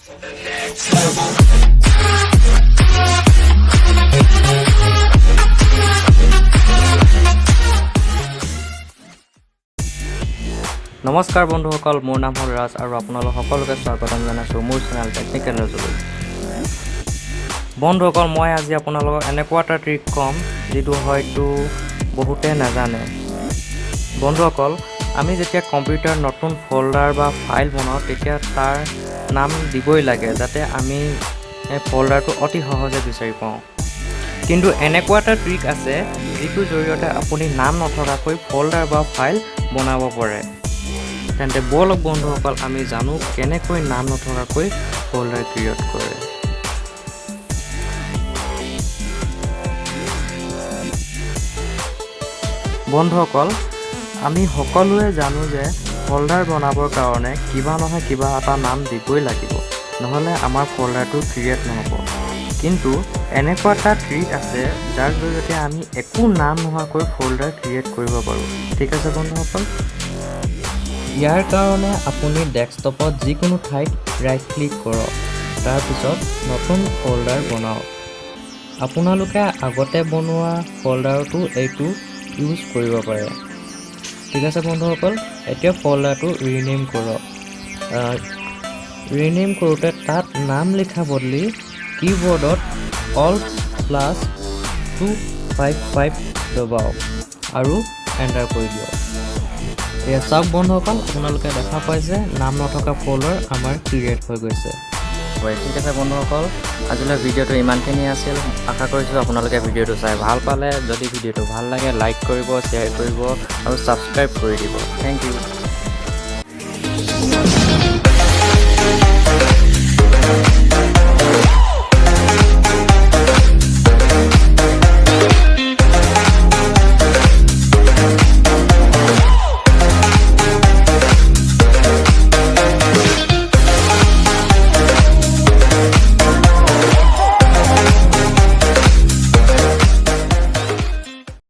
নমস্কাৰ বন্ধুসকল, মোৰ নাম হ'ল ৰাজ আৰু আপোনালোক সকলোকে স্বাগতম জনাইছোঁ মোৰ চেনেল টেকনিকেল নজলৈ। বন্ধুসকল, মই আজি আপোনালোকক এনেকুৱা এটা ট্ৰিক ক'ম যিটো হয়তো বহুতে নাজানে। বন্ধুসকল, আমি যেতিয়া কম্পিউটাৰ নতুন ফল্ডাৰ বা ফাইল বনাওঁ তেতিয়া তাৰ নাম দিবই লাগে যাতে আমি এই ফল্ডাৰটো অতি সহজে বিচাৰি পাওঁ। কিন্তু এনেকুৱা এটা ট্ৰিক আছে যিটোৰ জৰিয়তে আপুনি নাম নথকাকৈ ফল্ডাৰ বা ফাইল বনাব পাৰে। তেন্তে বলক বন্ধুসকল, আমি জানো কেনেকৈ নাম নথকাকৈ ফল্ডাৰ ক্ৰিয়েট কৰে। বন্ধুসকল, আমি সকলোৱে জানো যে ফল্ডাৰ বনাবৰ কাৰণে কিবা নহয় কিবা এটা নাম দিবই লাগিব, নহ'লে আমাৰ ফল্ডাৰটো ক্ৰিয়েট নহ'ব। কিন্তু এনেকুৱা এটা ট্ৰিক আছে যাৰ জৰিয়তে আমি একো নাম নোহোৱাকৈ ফল্ডাৰ ক্ৰিয়েট কৰিব পাৰোঁ। ঠিক আছে বন্ধুসকল, ইয়াৰ কাৰণে আপুনি ডেস্কটপত যিকোনো ঠাইত ৰাইট ক্লিক কৰক, তাৰপিছত নতুন ফল্ডাৰ বনাওক। আপোনালোকে আগতে বনোৱা ফল্ডাৰটো এইটো ইউজ কৰিব পাৰে। ঠিক আছে বন্ধুসকল, এতিয়া ফল্ডাৰটো ৰিনেম কৰক। ৰিনেম কৰোঁতে তাত নাম লিখা বদলি কীবৰ্ডত Alt+255 দবাওক আৰু এণ্টাৰ কৰি দিয়ক। এয়া চাওক বন্ধুসকল, আপোনালোকে দেখা পায় যে নাম নথকা ফল্ডাৰ আমাৰ ক্ৰিয়েট হৈ গৈছে। হয়, ঠিক আছে বন্ধুসকল, আজিলৈ ভিডিঅ'টো ইমানখিনি আছিল। আশা কৰিছোঁ আপোনালোকে ভিডিঅ'টো চাই ভাল পালে। যদি ভিডিঅ'টো ভাল লাগে লাইক কৰিব, শ্বেয়াৰ কৰিব আৰু ছাবস্ক্ৰাইব কৰি দিব। Thank U.